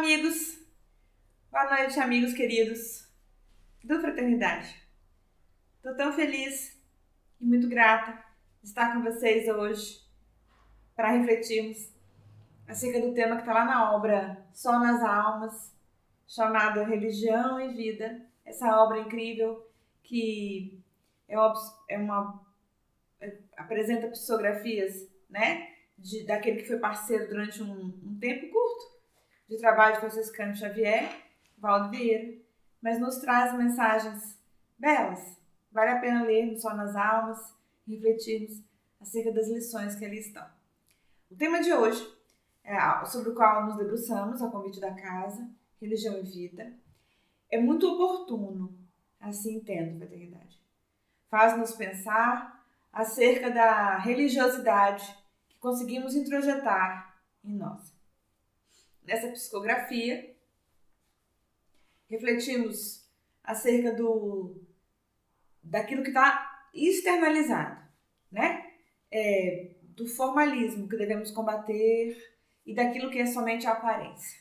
amigos. Boa noite, amigos queridos do Fraternidade. Estou tão feliz e muito grata de estar com vocês hoje para refletirmos acerca do tema que está lá na obra Sol nas Almas, chamada Religião e Vida. Essa obra incrível que apresenta psicografias, né, daquele que foi parceiro durante um tempo curto de trabalho de Franciscano Xavier, Valdo Vieira, mas nos traz mensagens belas. Vale a pena lermos Sol nas Almas e refletirmos acerca das lições que ali estão. O tema de hoje, sobre o qual nos debruçamos, a convite da casa, Religião e Vida, é muito oportuno, assim entendo, fraternidade. Faz-nos pensar acerca da religiosidade que conseguimos introjetar em nós. Nessa psicografia, refletimos acerca daquilo que está externalizado, né? Do formalismo que devemos combater e daquilo que é somente a aparência,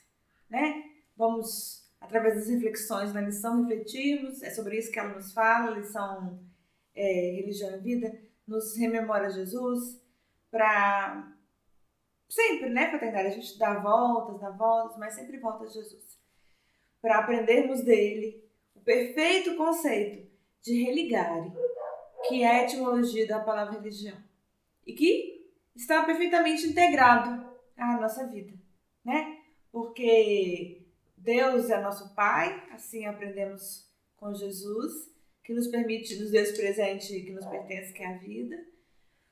né? Vamos, através das reflexões na lição, refletirmos, é sobre isso que ela nos fala, a lição Religião e Vida, nos rememora Jesus, para sempre, né, fraternidade, a gente dá voltas, mas sempre volta a Jesus. Para aprendermos dele o perfeito conceito de religare, que é a etimologia da palavra religião. E que está perfeitamente integrado à nossa vida, né? Porque Deus é nosso Pai, assim aprendemos com Jesus, que nos permite, nos deu esse presente que nos pertence, que é a vida.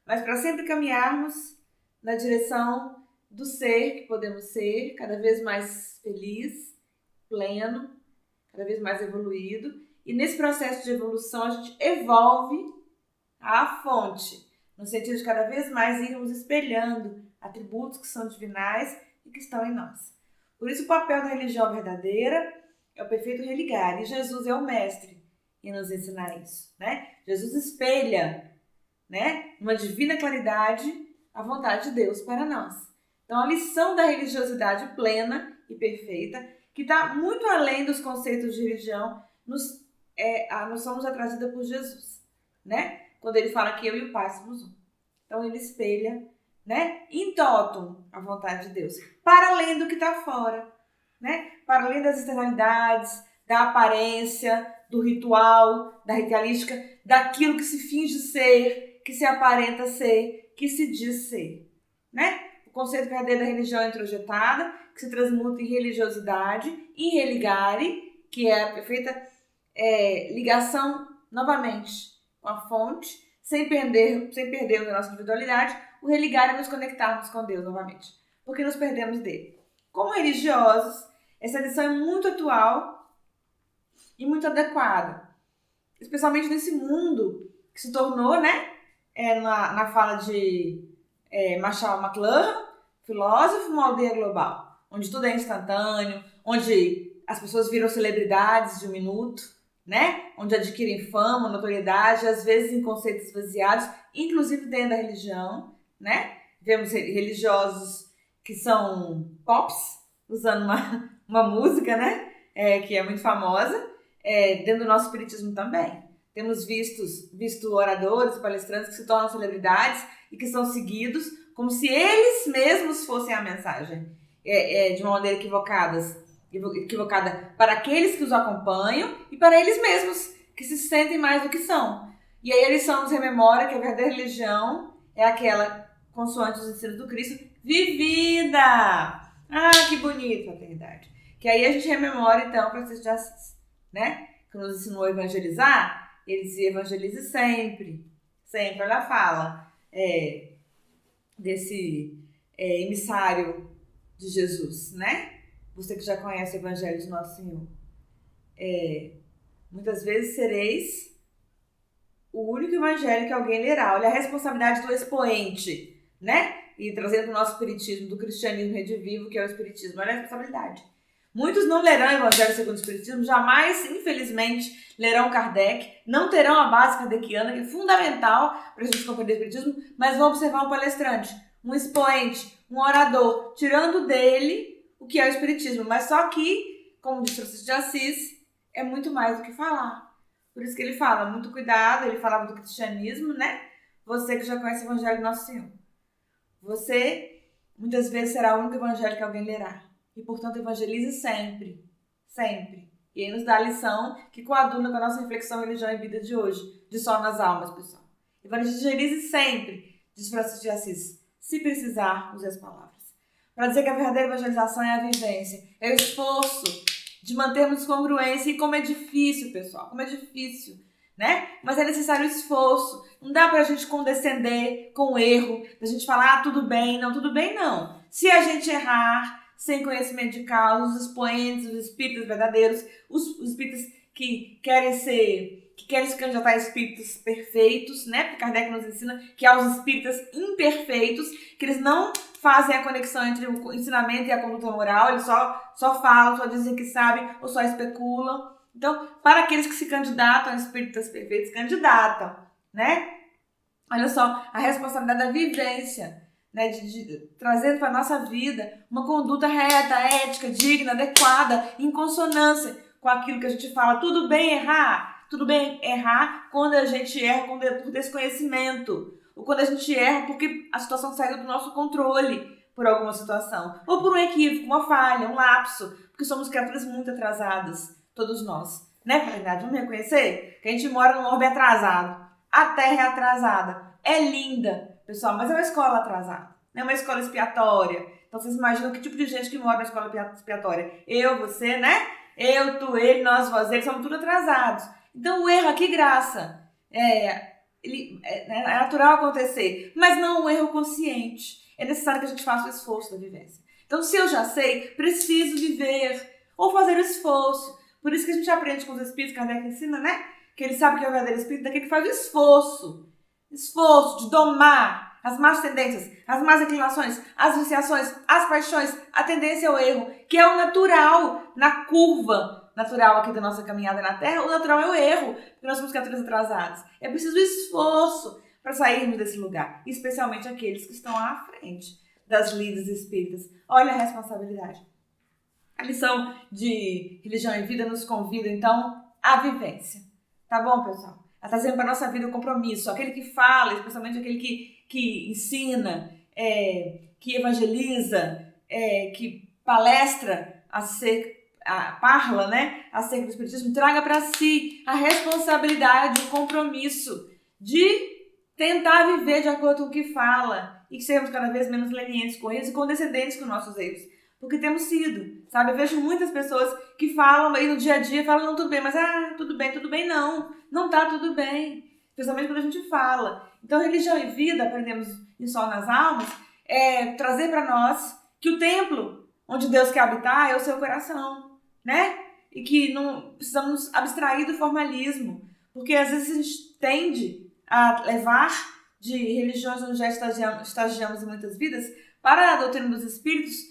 Mas para sempre caminharmos na direção do ser que podemos ser, cada vez mais feliz, pleno, cada vez mais evoluído. E nesse processo de evolução a gente evolve a fonte, no sentido de cada vez mais irmos espelhando atributos que são divinais e que estão em nós. Por isso o papel da religião verdadeira é o perfeito religare. E Jesus é o mestre em nos ensinar isso, né? Jesus espelha, né, uma divina claridade, a vontade de Deus para nós. Então, a lição da religiosidade plena e perfeita, que está muito além dos conceitos de religião, a noção nos é trazida por Jesus, né? Quando ele fala que eu e o Pai somos um. Então, ele espelha, né, in totum, a vontade de Deus, para além do que está fora, né? Para além das externalidades, da aparência, do ritual, da ritualística, daquilo que se finge ser, que se aparenta ser, que se diz ser, né? O conceito verdadeiro da religião é introjetada, que se transmuta em religiosidade, em religare, que é a perfeita ligação, novamente, com a fonte, sem perder a nossa individualidade. O religare é nos conectarmos com Deus novamente, porque nos perdemos dele. Como religiosos, essa lição é muito atual e muito adequada, especialmente nesse mundo que se tornou, né, na fala de Marshall McLuhan, filósofo, uma aldeia global, onde tudo é instantâneo, onde as pessoas viram celebridades de um minuto, né, onde adquirem fama, notoriedade, às vezes em conceitos esvaziados, inclusive dentro da religião, né? Vemos religiosos que são pops, usando uma música, né, que é muito famosa, dentro do nosso espiritismo também. Temos visto oradores, palestrantes que se tornam celebridades e que são seguidos como se eles mesmos fossem a mensagem, de uma maneira equivocada para aqueles que os acompanham e para eles mesmos, que se sentem mais do que são. E aí a lição nos rememora que a verdadeira religião é aquela, consoante os ensinos do Cristo, vivida! Ah, que bonito, fraternidade! Que aí a gente rememora, então, Francisco de Assis, né? Que nos ensinou a evangelizar. Ele dizia, evangelize sempre. Sempre, olha a fala desse emissário de Jesus, né? Você que já conhece o Evangelho de Nosso Senhor. Muitas vezes sereis o único evangelho que alguém lerá. Olha a responsabilidade do expoente, né? E trazendo o nosso espiritismo, do cristianismo redivivo, que é o espiritismo. Olha a responsabilidade. Muitos não lerão o Evangelho segundo o Espiritismo, jamais, infelizmente, lerão Kardec, não terão a base kardeciana, que é fundamental para a gente compreender o Espiritismo, mas vão observar um palestrante, um expoente, um orador, tirando dele o que é o Espiritismo. Mas só que, como diz Francisco de Assis, é muito mais do que falar. Por isso que ele fala, muito cuidado, ele falava do cristianismo, né? Você que já conhece o Evangelho do Nosso Senhor. Você, muitas vezes, será o único evangelho que alguém lerá. E, portanto, evangelize sempre. Sempre. E aí nos dá a lição que coaduna com a nossa reflexão religião e vida de hoje. De Sol nas Almas, pessoal. Evangelize sempre, diz Francisco de Assis. Se precisar, use as palavras. Para dizer que a verdadeira evangelização é a vivência. É o esforço de mantermos congruência. E como é difícil, pessoal. Como é difícil. Né? Mas é necessário esforço. Não dá pra gente condescender com o erro, da gente falar, tudo bem não. Se a gente errar, sem conhecimento de causa, os expoentes, os espíritas verdadeiros, os espíritas que querem se candidatar a espíritas perfeitos, né? Porque Kardec nos ensina que há os espíritas imperfeitos, que eles não fazem a conexão entre o ensinamento e a conduta moral, eles só falam, só dizem que sabem ou só especulam. Então, para aqueles que se candidatam a espíritas perfeitos, candidatam, né? Olha só, a responsabilidade da vivência, né? De trazer para a nossa vida uma conduta reta, ética, digna, adequada, em consonância com aquilo que a gente fala. Tudo bem errar quando a gente erra por desconhecimento, ou quando a gente erra porque a situação saiu do nosso controle por alguma situação, ou por um equívoco, uma falha, um lapso, porque somos criaturas muito atrasadas. Todos nós, né, verdade? Vamos reconhecer que a gente mora num orbe atrasado. A Terra é atrasada. É linda, pessoal, mas é uma escola atrasada. É uma escola expiatória. Então, vocês imaginam que tipo de gente que mora na escola expiatória? Eu, você, né? Eu, tu, ele, nós, vós, eles, somos tudo atrasados. Então, o erro aqui, graça. É natural acontecer, mas não um erro consciente. É necessário que a gente faça o esforço da vivência. Então, se eu já sei, preciso viver ou fazer o esforço. Por isso que a gente aprende com os espíritos, Kardec ensina, né? Que ele sabe que é o verdadeiro espírito daquele que faz o esforço. Esforço de domar as más tendências, as más inclinações, as viciações, as paixões, a tendência ao erro, que é o natural na curva natural aqui da nossa caminhada na Terra. O natural é o erro, porque nós somos criaturas atrasadas. É preciso esforço para sairmos desse lugar, especialmente aqueles que estão à frente das lides espíritas. Olha a responsabilidade. A lição de Religião e Vida nos convida, então, à vivência. Tá bom, pessoal? A trazendo para a nossa vida o compromisso. Aquele que fala, especialmente aquele que ensina, que evangeliza, que palestra parla, né, acerca do Espiritismo, traga para si a responsabilidade, o compromisso de tentar viver de acordo com o que fala e que sejamos cada vez menos lenientes com eles e condescendentes com nossos erros. Porque temos sido, sabe? Eu vejo muitas pessoas que falam aí no dia a dia, falam, não, tudo bem, mas tudo bem, não tá tudo bem. Especialmente quando a gente fala. Então, Religião e Vida, aprendemos em Sol nas Almas, é trazer para nós que o templo onde Deus quer habitar é o seu coração, né? E que não precisamos abstrair do formalismo, porque às vezes a gente tende a levar de religiões onde já estagiamos em muitas vidas para a doutrina dos espíritos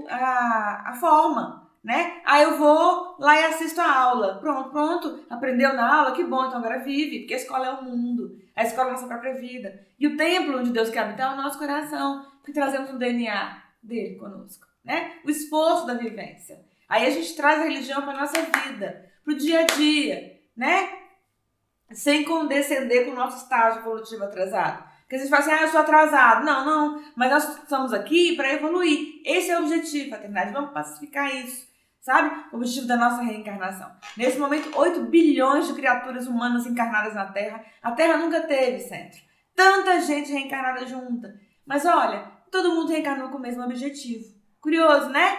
a forma, né? Eu vou lá e assisto a aula. Pronto, aprendeu na aula, que bom, então agora vive, porque a escola é o mundo, a escola é a nossa própria vida. E o templo onde Deus quer habitar é o nosso coração, porque trazemos o DNA dele conosco, né? O esforço da vivência. Aí a gente traz a religião para a nossa vida, para o dia a dia, né? Sem condescender com o nosso estágio evolutivo atrasado. Porque a gente fala assim, eu sou atrasado. Não, mas nós estamos aqui para evoluir. Esse é o objetivo, fraternidade. Vamos pacificar isso, sabe? O objetivo da nossa reencarnação. Nesse momento, 8 bilhões de criaturas humanas encarnadas na Terra. A Terra nunca teve centro. Tanta gente reencarnada junta. Mas olha, todo mundo reencarnou com o mesmo objetivo. Curioso, né?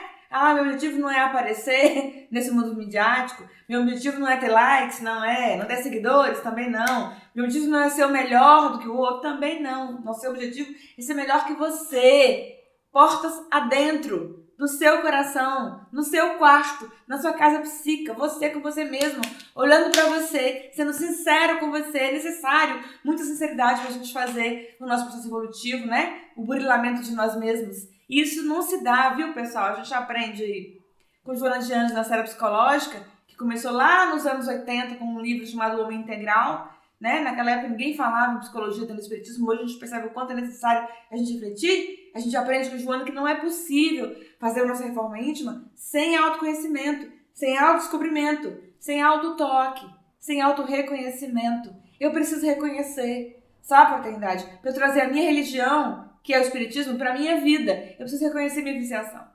Meu objetivo não é aparecer nesse mundo midiático. Meu objetivo não é ter likes, não ter seguidores, também não. Meu objetivo não é ser o melhor do que o outro, também não. Nosso objetivo é ser melhor que você. Portas adentro do seu coração, no seu quarto, na sua casa psíquica, você com você mesmo, olhando para você, sendo sincero com você. É necessário muita sinceridade para a gente fazer o nosso processo evolutivo, né? O burilamento de nós mesmos. Isso não se dá, viu, pessoal? A gente aprende com Joana de Anjos na série psicológica, que começou lá nos anos 80 com um livro chamado Homem Integral, né? Naquela época ninguém falava em psicologia, no espiritismo. Hoje a gente percebe o quanto é necessário a gente refletir a gente aprende com Joana que não é possível fazer a nossa reforma íntima sem autoconhecimento, sem autodescobrimento, sem autotoque, sem autorreconhecimento. Eu preciso reconhecer, sabe, fraternidade? Para eu trazer a minha religião, que é o Espiritismo, para a minha vida, eu preciso reconhecer minha viciação.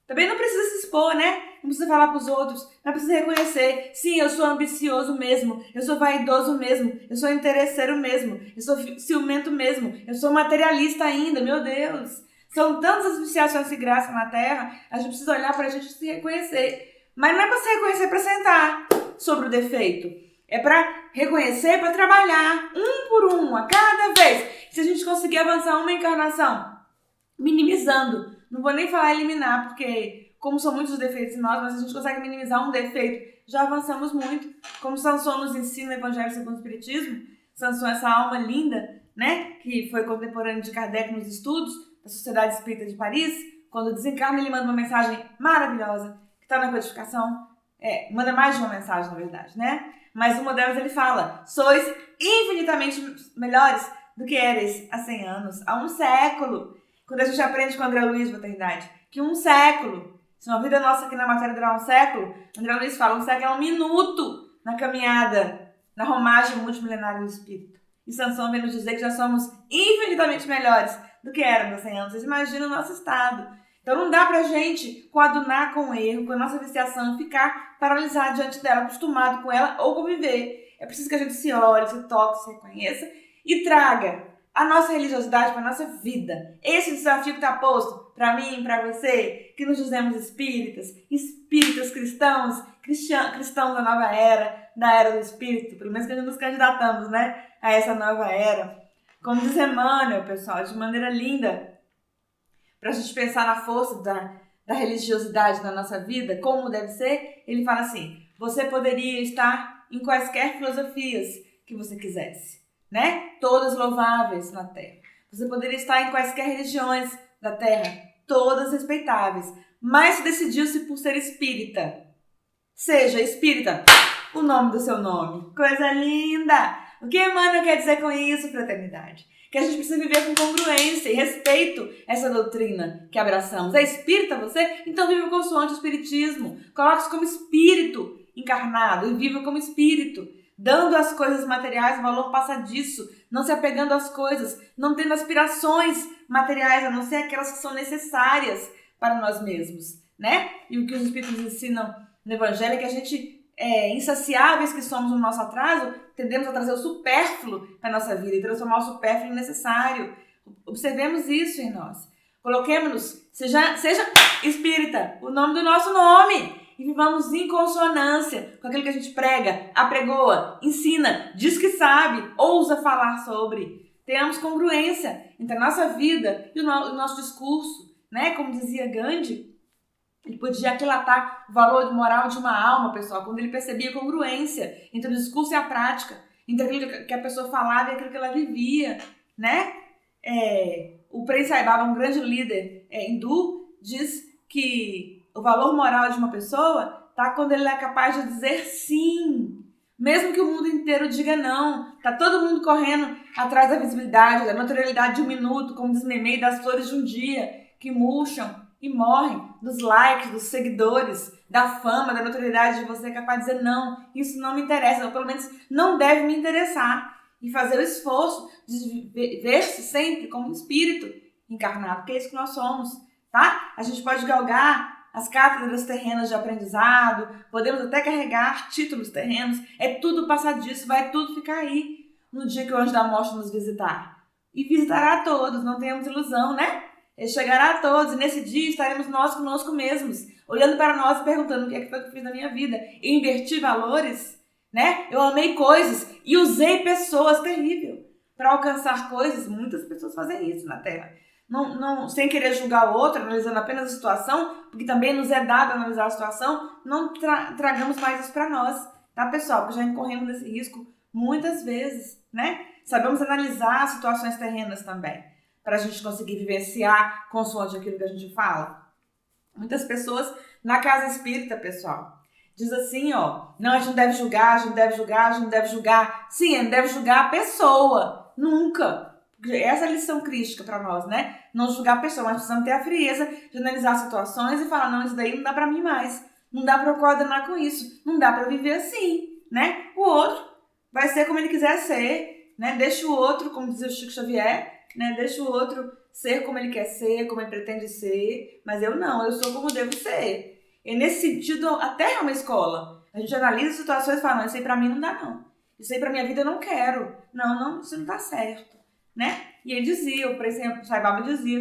Também não precisa se expor, né? Não precisa falar para os outros, mas precisa reconhecer. Sim, eu sou ambicioso mesmo, eu sou vaidoso mesmo, eu sou interesseiro mesmo, eu sou ciumento mesmo, eu sou materialista ainda, meu Deus. São tantas as viciações de graça na Terra, a gente precisa olhar para a gente se reconhecer. Mas não é para se reconhecer para sentar sobre o defeito. É para reconhecer, para trabalhar um por um, a cada vez. Se a gente conseguir avançar uma encarnação, minimizando, não vou nem falar eliminar, porque como são muitos os defeitos em nós, mas a gente consegue minimizar um defeito, já avançamos muito. Como Sanson nos ensina o Evangelho segundo o Espiritismo, Sanson, essa alma linda, né, que foi contemporâneo de Kardec nos estudos da Sociedade Espírita de Paris, quando desencarna ele manda uma mensagem maravilhosa, que está na codificação, manda mais de uma mensagem, na verdade, né? Mas uma delas ele fala: sois infinitamente melhores do que eres há 100 anos, há um século. Quando a gente aprende com André Luiz, fraternidade, que um século, se uma vida nossa aqui na matéria durar um século, André Luiz fala, um século é um minuto na caminhada, na romagem multimilenária do Espírito. E Sanson vem nos dizer que já somos infinitamente melhores do que éramos há 100 anos. Vocês imaginam o nosso estado. Então não dá pra gente coadunar com o erro, com a nossa viciação, ficar paralisado diante dela, acostumado com ela ou conviver. É preciso que a gente se olhe, se toque, se reconheça e traga a nossa religiosidade para a nossa vida. Esse desafio que está posto para mim, para você, que nos dizemos espíritas cristãos, cristãos da nova era, da era do espírito, pelo menos que a gente nos candidatamos, né, a essa nova era. Como diz Emmanuel, pessoal, de maneira linda, para a gente pensar na força da religiosidade na nossa vida, como deve ser, ele fala assim: você poderia estar em quaisquer filosofias que você quisesse, né? Todas louváveis na Terra. Você poderia estar em quaisquer religiões da Terra, todas respeitáveis, mas decidiu-se por ser espírita. Seja espírita, o nome do seu nome. Coisa linda! O que Emmanuel quer dizer com isso, fraternidade? Que a gente precisa viver com congruência e respeito a essa doutrina que abraçamos. É espírita você? Então viva consoante o espiritismo. Coloque-se como espírito encarnado e viva como espírito, dando às coisas materiais um valor passadiço, não se apegando às coisas, não tendo aspirações materiais, a não ser aquelas que são necessárias para nós mesmos, né? E o que os espíritos ensinam no Evangelho é que a gente, insaciáveis que somos no nosso atraso, tendemos a trazer o supérfluo para a nossa vida e transformar o supérfluo em necessário. Observemos isso em nós. Coloquemos-nos, seja espírita, o nome do nosso nome, e vivamos em consonância com aquilo que a gente prega, apregoa, ensina, diz que sabe, ousa falar sobre. Tenhamos congruência entre a nossa vida e o nosso discurso, né? Como dizia Gandhi, ele podia aquilatar o valor moral de uma alma, pessoal, quando ele percebia congruência entre o discurso e a prática, entre aquilo que a pessoa falava e aquilo que ela vivia, né? O Prem Sai Baba, um grande líder hindu, diz que o valor moral de uma pessoa está quando ele é capaz de dizer sim, mesmo que o mundo inteiro diga não. Tá todo mundo correndo atrás da visibilidade, da naturalidade de um minuto, como diz Memei, das flores de um dia, que murcham e morrem, dos likes, dos seguidores, da fama, da notoriedade de você é capaz de dizer não, isso não me interessa, ou pelo menos não deve me interessar. E fazer o esforço de ver-se sempre como um espírito encarnado, porque é isso que nós somos, tá? A gente pode galgar as cátedras terrenas de aprendizado, podemos até carregar títulos terrenos, é tudo passadiço, vai tudo ficar aí no dia que o anjo da morte nos visitar. E visitará a todos, não tenhamos ilusão, né? Ele chegará a todos e nesse dia estaremos nós conosco mesmos, olhando para nós e perguntando o que é que foi que eu fiz na minha vida. Eu inverti valores, né? Eu amei coisas e usei pessoas, terrível, para alcançar coisas. Muitas pessoas fazem isso na Terra. Não, sem querer julgar o outro, analisando apenas a situação, porque também nos é dado analisar a situação, não tragamos mais isso para nós, tá, pessoal? Porque já incorremos nesse risco muitas vezes, né? Sabemos analisar as situações terrenas também, para a gente conseguir vivenciar consoante aquilo que a gente fala. Muitas pessoas na casa espírita, pessoal, diz assim, não, a gente não deve julgar, a gente não deve julgar, a gente não deve julgar. Sim, a gente deve julgar a pessoa, nunca. Essa é a lição crítica para nós, né? Não julgar a pessoa, mas precisamos ter a frieza de analisar situações e falar, não, isso daí não dá para mim mais. Não dá para eu coordenar com isso. Não dá para viver assim, né? O outro vai ser como ele quiser ser, né? Deixa o outro, como dizia o Chico Xavier, né? Deixa o outro ser como ele quer ser, como ele pretende ser, mas eu não, eu sou como devo ser. E nesse sentido, a Terra é uma escola. A gente analisa situações e fala, não, isso aí pra mim não dá não. Isso aí pra minha vida eu não quero. Não, isso não tá certo, né? E ele dizia, por exemplo, o Sai Baba dizia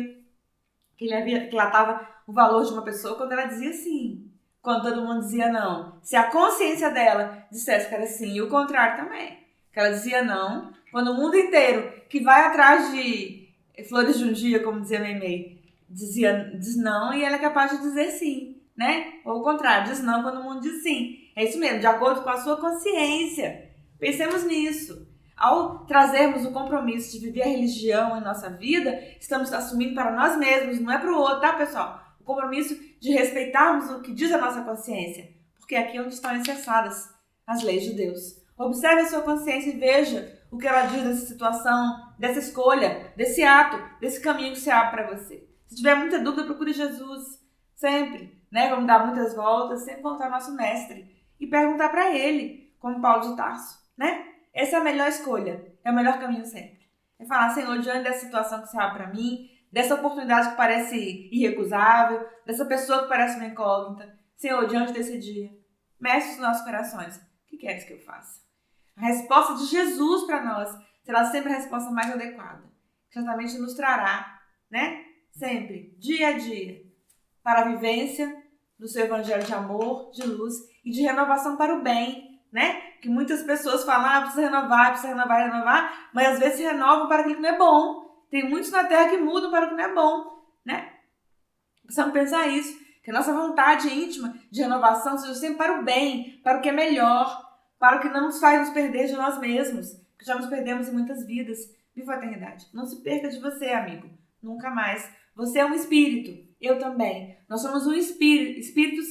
que ele relatava o valor de uma pessoa quando ela dizia sim, quando todo mundo dizia não. Se a consciência dela dissesse que era sim, e o contrário também. Que ela dizia não, quando o mundo inteiro que vai atrás de flores de um dia, como dizia Meimei, diz não, e ela é capaz de dizer sim, né? Ou o contrário, diz não quando o mundo diz sim. É isso mesmo, de acordo com a sua consciência. Pensemos nisso. Ao trazermos o compromisso de viver a religião em nossa vida, estamos assumindo para nós mesmos, não é para o outro, tá, pessoal? O compromisso de respeitarmos o que diz a nossa consciência, porque aqui é onde estão alicerçadas as leis de Deus. Observe a sua consciência e veja o que ela diz dessa situação, dessa escolha, desse ato, desse caminho que se abre para você. Se tiver muita dúvida, procure Jesus, sempre, né? Vamos dar muitas voltas, sempre voltar ao nosso mestre e perguntar para ele, como Paulo de Tarso, né? Essa é a melhor escolha, é o melhor caminho sempre. É falar, Senhor, diante dessa situação que se abre para mim, dessa oportunidade que parece irrecusável, dessa pessoa que parece uma incógnita, Senhor, diante desse dia, mexe os nossos corações. O que queres que eu faça? A resposta de Jesus para nós será sempre a resposta mais adequada. Certamente nos trará, né? Sempre, dia a dia, para a vivência do seu evangelho de amor, de luz e de renovação para o bem, né? Que muitas pessoas falam, precisa renovar, mas às vezes se renovam para aquilo que não é bom. Tem muitos na Terra que mudam para o que não é bom, né? Precisamos pensar isso, que a nossa vontade íntima de renovação seja sempre para o bem, para o que é melhor, para o que não nos faz nos perder de nós mesmos, que já nos perdemos em muitas vidas. Viva a eternidade. Não se perca de você, amigo. Nunca mais. Você é um espírito. Eu também. Nós somos um espírito. Espíritos,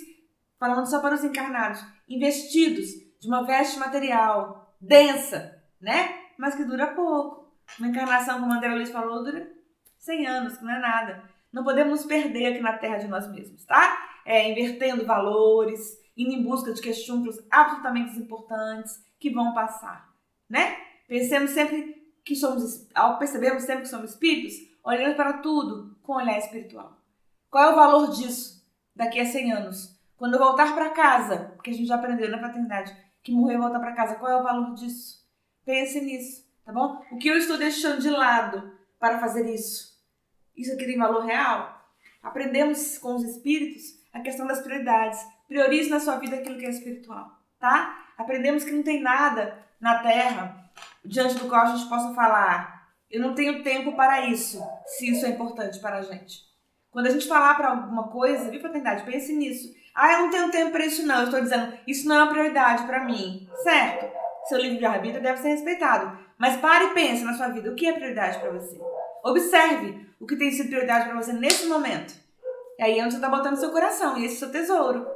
falando só para os encarnados, investidos de uma veste material densa, né? Mas que dura pouco. Uma encarnação, como a André Luiz falou, dura 100 anos, que não é nada. Não podemos nos perder aqui na Terra de nós mesmos, tá? Invertendo valores, indo em busca de questões absolutamente importantes que vão passar, né? Pensemos sempre que ao percebermos sempre que somos espíritos, olhando para tudo com um olhar espiritual. Qual é o valor disso daqui a 100 anos? Quando eu voltar para casa, porque a gente já aprendeu na fraternidade que morrer e voltar para casa, qual é o valor disso? Pense nisso, tá bom? O que eu estou deixando de lado para fazer isso? Isso aqui tem valor real? Aprendemos com os espíritos a questão das prioridades. Priorize na sua vida aquilo que é espiritual, tá? Aprendemos que não tem nada na Terra diante do qual a gente possa falar, eu não tenho tempo para isso, se isso é importante para a gente. Quando a gente falar para alguma coisa, viu, fraternidade, pense nisso. Eu não tenho tempo para isso não, eu estou dizendo, isso não é uma prioridade para mim, certo? Seu livre-arbítrio deve ser respeitado. Mas pare e pense na sua vida, o que é prioridade para você? Observe o que tem sido prioridade para você nesse momento. E aí é onde você está botando seu coração, e esse é o seu tesouro.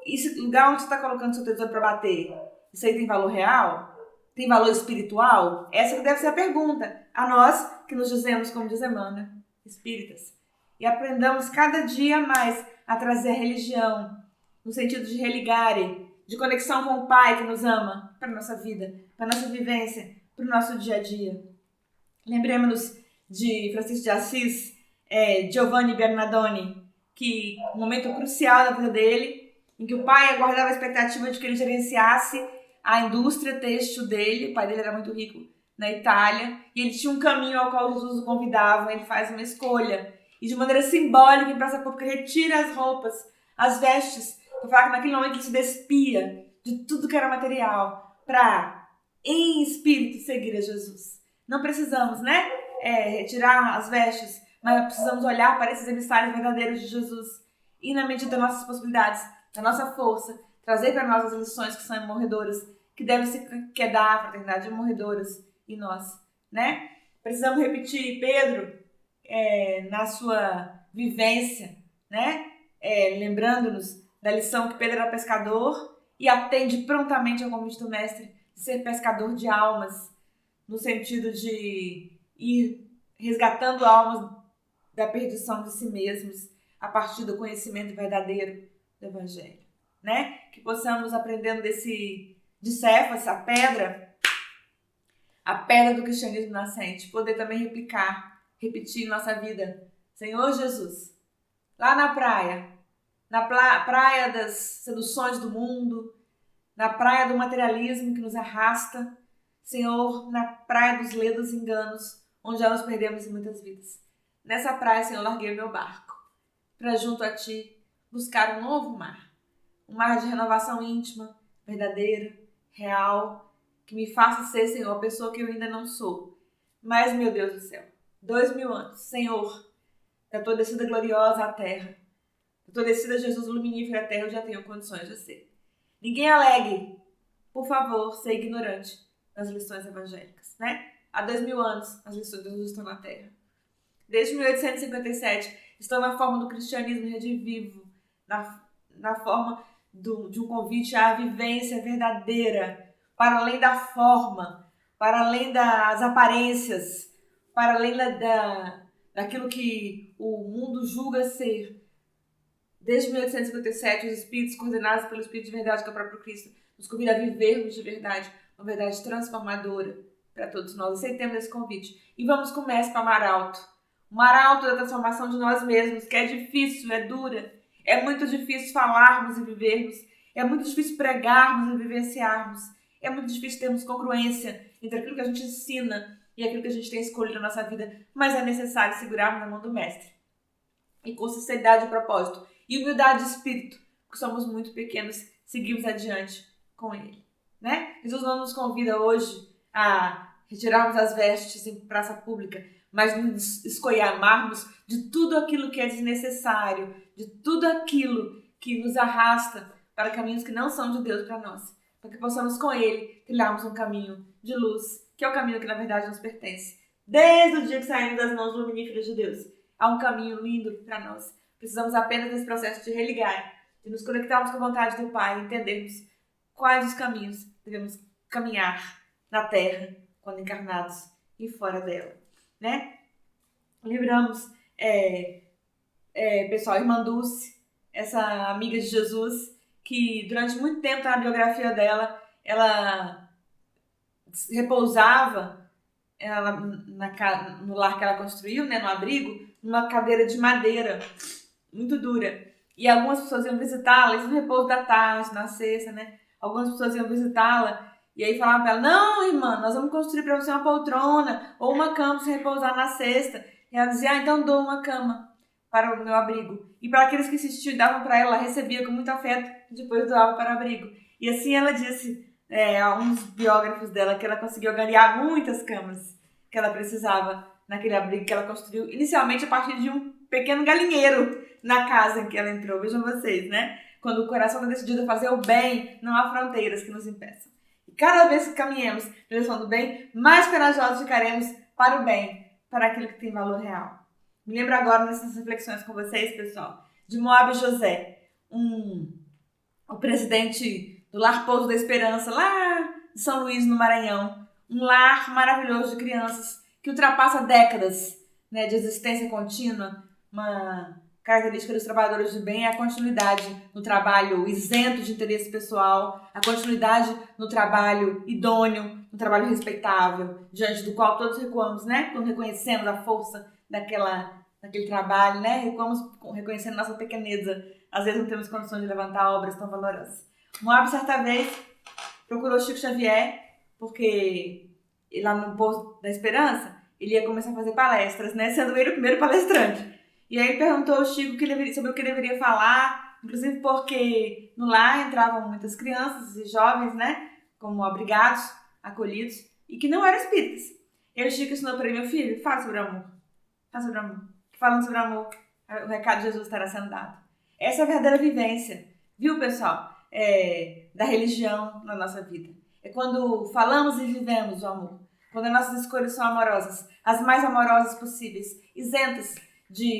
Esse lugar onde você está colocando seu tesouro para bater, isso aí tem valor real? Tem valor espiritual? Essa que deve ser a pergunta. A nós, que nos dizemos, como diz Emmanuel, espíritas. E aprendamos cada dia mais a trazer a religião, no sentido de religare, de conexão com o Pai que nos ama, para a nossa vida, para a nossa vivência, para o nosso dia a dia. Lembremos-nos de Francisco de Assis, Giovanni Bernardoni, que um momento crucial da vida dele, em que o pai aguardava a expectativa de que ele gerenciasse a indústria têxtil dele. O pai dele era muito rico na Itália, e ele tinha um caminho ao qual Jesus o convidava. Ele faz uma escolha, e de maneira simbólica, em praça pública, retira as roupas, as vestes, para falar que naquele momento ele se despia de tudo que era material, para, em espírito, seguir a Jesus. Não precisamos, né, retirar as vestes, mas precisamos olhar para esses emissários verdadeiros de Jesus e, na medida das nossas possibilidades, da nossa força, trazer para nós as lições que são morredoras, que devem se quedar a fraternidade de morredoras em nós, né? Precisamos repetir Pedro na sua vivência, né? Lembrando-nos da lição que Pedro era pescador e atende prontamente ao convite do mestre de ser pescador de almas, no sentido de ir resgatando almas da perdição de si mesmos a partir do conhecimento verdadeiro do Evangelho, né? Que possamos, aprendendo de Cefas, a pedra do cristianismo nascente, poder também repetir em nossa vida. Senhor Jesus, lá na praia das seduções do mundo, na praia do materialismo que nos arrasta, Senhor, na praia dos ledos enganos, onde já nos perdemos em muitas vidas. Nessa praia, Senhor, larguei o meu barco para junto a Ti buscar um novo mar. Um mar de renovação íntima, verdadeira, real, que me faça ser, Senhor, a pessoa que eu ainda não sou. Mas, meu Deus do céu, 2000 anos, Senhor, da Tua descida gloriosa à terra, da Tua descida, Jesus, luminífera à terra, eu já tenho condições de ser. Ninguém alegue, por favor, ser ignorante das lições evangélicas, né? Há 2000 anos, as lições de Jesus estão na terra. Desde 1857, estão na forma do cristianismo redivivo, na forma de um convite à vivência verdadeira, para além da forma, para além das aparências, para além daquilo que o mundo julga ser. Desde 1857, os espíritos coordenados pelo Espírito de Verdade, que é o próprio Cristo, nos convidam a vivermos de verdade, uma verdade transformadora para todos nós. Aceitemos esse convite. E vamos com o Mestre para o mar alto. O mar alto da transformação de nós mesmos, que é difícil, é dura. É muito difícil falarmos e vivermos. É muito difícil pregarmos e vivenciarmos. É muito difícil termos congruência entre aquilo que a gente ensina e aquilo que a gente tem escolhido na nossa vida. Mas é necessário segurarmos na mão do Mestre. E com sinceridade de propósito. E humildade de espírito, porque somos muito pequenos, seguimos adiante com Ele, né? Jesus não nos convida hoje a retirarmos as vestes em praça pública, mas nos escoiamarmos de tudo aquilo que é desnecessário, de tudo aquilo que nos arrasta para caminhos que não são de Deus para nós, para que possamos com Ele trilharmos um caminho de luz, que é o caminho que na verdade nos pertence. Desde o dia que saímos das mãos luminíferas de Deus, há um caminho lindo para nós. Precisamos apenas desse processo de religar, de nos conectarmos com a vontade do Pai e entendermos quais os caminhos devemos caminhar na Terra, quando encarnados e fora dela, né? Lembramos, pessoal, Irmã Dulce, essa amiga de Jesus, que durante muito tempo na biografia dela, ela repousava no lar que ela construiu, né, no abrigo, numa cadeira de madeira, muito dura. E algumas pessoas iam visitá-la, isso no repouso da tarde, na sexta, né? Algumas pessoas iam visitá-la e aí falavam para ela: não, irmã, nós vamos construir para você uma poltrona ou uma cama para você repousar na sexta. E ela dizia: então dou uma cama para o meu abrigo. E para aqueles que insistiam e davam para ela recebia com muito afeto e depois doava para o abrigo. E assim ela disse a uns biógrafos dela que ela conseguiu ganhar muitas camas que ela precisava naquele abrigo que ela construiu, inicialmente a partir de um pequeno galinheiro na casa em que ela entrou. Vejam vocês, né? Quando o coração está decidido a fazer o bem, não há fronteiras que nos impeçam. E cada vez que caminhemos na direção do bem, mais corajosos ficaremos para o bem, para aquilo que tem valor real. Me lembro agora, nessas reflexões com vocês, pessoal, de Moab José, o presidente do Lar Pouso da Esperança, lá de São Luís, no Maranhão. Um lar maravilhoso de crianças que ultrapassa décadas, né, de existência contínua. Uma característica dos trabalhadores de bem é a continuidade no trabalho isento de interesse pessoal, a continuidade no trabalho idôneo, no trabalho respeitável, diante do qual todos recuamos, né? Quando reconhecemos a força daquele trabalho, né? Recuamos reconhecendo nossa pequeneza. Às vezes não temos condições de levantar obras tão valorosas. Moab, certa vez, procurou Chico Xavier, porque lá no Pouso da Esperança, ele ia começar a fazer palestras, né? Sendo ele o primeiro palestrante. E aí ele perguntou ao Chico sobre o que ele deveria falar, inclusive porque no lar entravam muitas crianças e jovens, né? Como abrigados, acolhidos, e que não eram espíritas. E aí o Chico ensinou para ele: meu filho, fala sobre amor. Fala sobre amor. Falando sobre amor, o recado de Jesus estará sendo dado. Essa é a verdadeira vivência, viu, pessoal? Da religião na nossa vida. É quando falamos e vivemos o amor. Quando as nossas escolhas são amorosas, as mais amorosas possíveis, isentas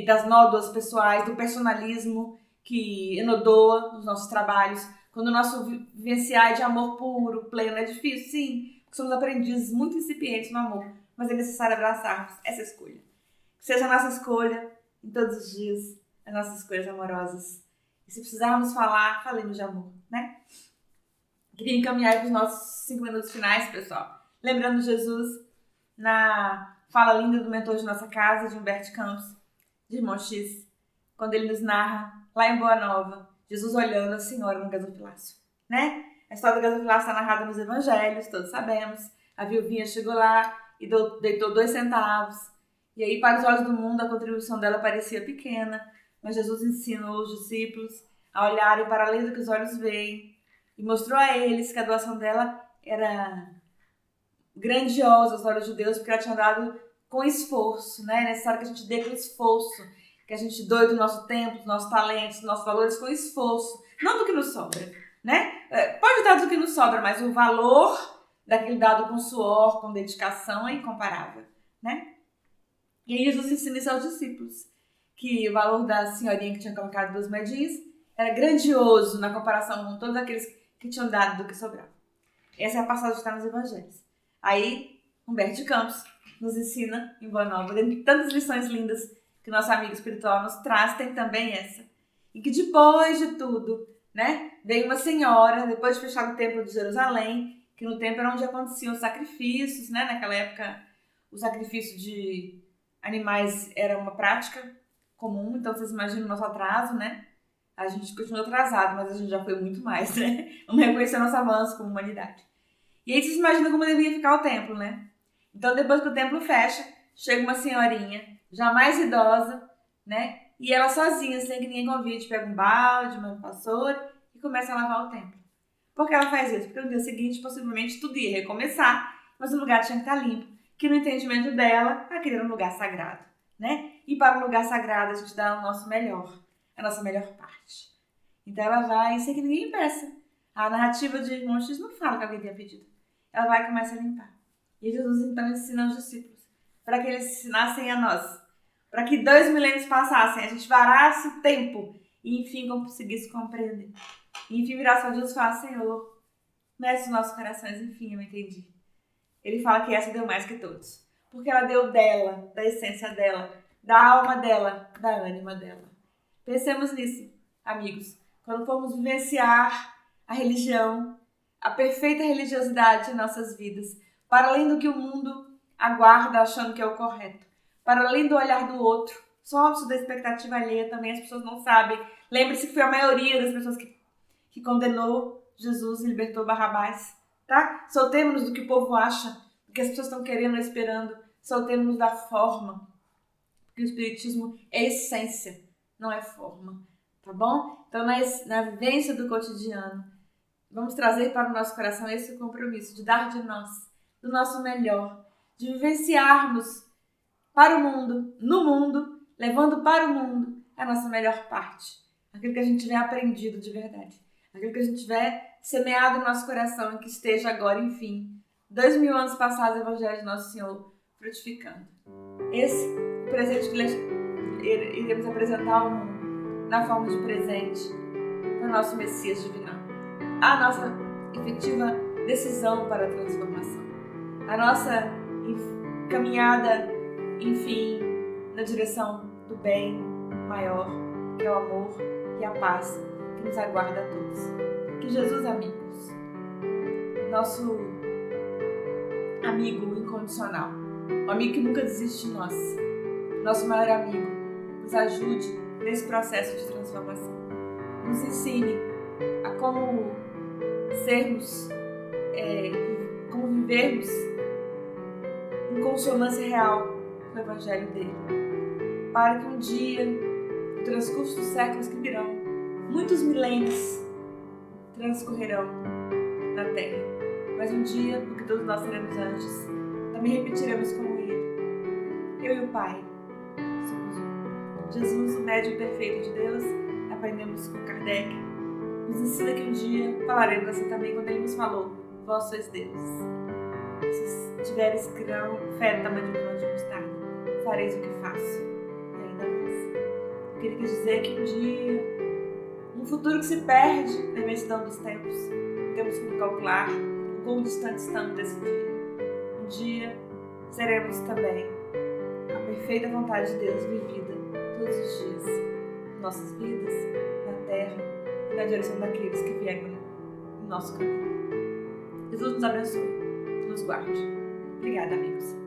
das nódoas pessoais, do personalismo que enodoa os nossos trabalhos. Quando o nosso vivenciar é de amor puro, pleno, é difícil, sim, porque somos aprendizes muito incipientes no amor, mas é necessário abraçarmos essa escolha. Que seja a nossa escolha em todos os dias, as nossas escolhas amorosas. E se precisarmos falar, falemos de amor, né? Queria encaminhar para os nossos 5 minutos finais, pessoal. Lembrando Jesus na fala linda do mentor de nossa casa, de Humberto Campos, de Irmão X, quando ele nos narra, lá em Boa Nova, Jesus olhando a senhora no gasofilácio, né? A história do gasofilácio está narrada nos evangelhos, todos sabemos. A viuvinha chegou lá e deitou 2 centavos. E aí, para os olhos do mundo, a contribuição dela parecia pequena, mas Jesus ensinou os discípulos a olharem para além do que os olhos veem e mostrou a eles que a doação dela era grandiosa aos olhos de Deus, porque ela tinha dado com esforço, né? Nessa hora que a gente dê com esforço, que a gente doe do nosso tempo, dos nossos talentos, dos nossos valores com esforço, não do que nos sobra, né? Pode dar do que nos sobra, mas o valor daquele dado com suor, com dedicação é incomparável, né? E aí Jesus ensina isso aos discípulos, que o valor da senhorinha que tinha colocado 2 moedinhas era grandioso na comparação com todos aqueles que tinham dado do que sobrava. Essa é a passagem que está nos evangelhos. Aí, Humberto de Campos nos ensina em Boa Nova, dentre tantas lições lindas que nosso amigo espiritual nos traz, tem também essa. E que depois de tudo, né, veio uma senhora, depois de fechar o templo de Jerusalém, que no templo era onde aconteciam os sacrifícios, né? Naquela época, o sacrifício de animais era uma prática comum, então vocês imaginam o nosso atraso, né? A gente continua atrasado, mas a gente já foi muito mais, né? Vamos reconhecer nosso avanço como humanidade. E aí vocês imaginam como devia ficar o templo, né? Então, depois que o templo fecha, chega uma senhorinha, já mais idosa, né? E ela sozinha, sem que ninguém convide, pega um balde, uma vassoura e começa a lavar o templo. Por que ela faz isso? Porque no dia seguinte, possivelmente, tudo ia recomeçar, mas o lugar tinha que estar limpo, que no entendimento dela, aquele era um lugar sagrado, né? E para um lugar sagrado, a gente dá o nosso melhor, a nossa melhor parte. Então, ela vai sem que ninguém peça. A narrativa de Irmão X não fala que alguém tenha pedido. Ela vai e começa a limpar. E Jesus então ensina aos discípulos, para que eles ensinassem a nós, para que 2 milênios passassem, a gente varasse o tempo e enfim conseguisse compreender. E enfim virasse para Jesus e falasse, Senhor, mexe os nossos corações, enfim, eu entendi. Ele fala que essa deu mais que todos, porque ela deu dela, da essência dela, da alma dela, da ânima dela. Pensemos nisso, amigos, quando formos vivenciar a religião, a perfeita religiosidade em nossas vidas, para além do que o mundo aguarda achando que é o correto, para além do olhar do outro, sócio da expectativa alheia também, as pessoas não sabem. Lembre-se que foi a maioria das pessoas que condenou Jesus e libertou Barrabás, tá? Soltemos-nos do que o povo acha, do que as pessoas estão querendo ou esperando, soltemos-nos da forma, porque o espiritismo é essência, não é forma, tá bom? Então, na vivência do cotidiano, vamos trazer para o nosso coração esse compromisso de dar de nós, do nosso melhor, de vivenciarmos para o mundo, no mundo, levando para o mundo a nossa melhor parte. Aquilo que a gente tiver aprendido de verdade. Aquilo que a gente tiver semeado no nosso coração e que esteja agora, enfim, 2000 anos passados, o Evangelho de Nosso Senhor frutificando. Esse é o presente que iremos apresentar ao mundo na forma de presente para o nosso Messias divinal. A nossa efetiva decisão para a transformação. A nossa caminhada, enfim, na direção do bem maior, que é o amor e a paz que nos aguarda a todos. Que Jesus, amigos, nosso amigo incondicional, o amigo que nunca desiste de nós, nosso maior amigo, nos ajude nesse processo de transformação. Nos ensine a como sermos, como vivermos em consonância real com o Evangelho dele, para que um dia, no transcurso dos séculos que virão, muitos milênios transcorrerão na Terra, mas um dia, porque todos nós seremos anjos, também repetiremos como ele. Eu e o Pai somos um. Jesus, o médium perfeito de Deus, aprendemos com Kardec, nos ensina que um dia falaremos assim também quando ele nos falou, vós sois Deus. Se tiveres fé do tamanho de um grão de mostarda, fareis o que faço, e ainda mais. O que ele quis dizer é que um dia, um futuro que se perde na imensidão dos tempos, temos que calcular o quão distante estamos desse dia. Um dia seremos também a perfeita vontade de Deus vivida todos os dias, em nossas vidas, na terra e na direção daqueles que vierem em nosso caminho. Jesus nos abençoe, nos guarde. Obrigada, amigos.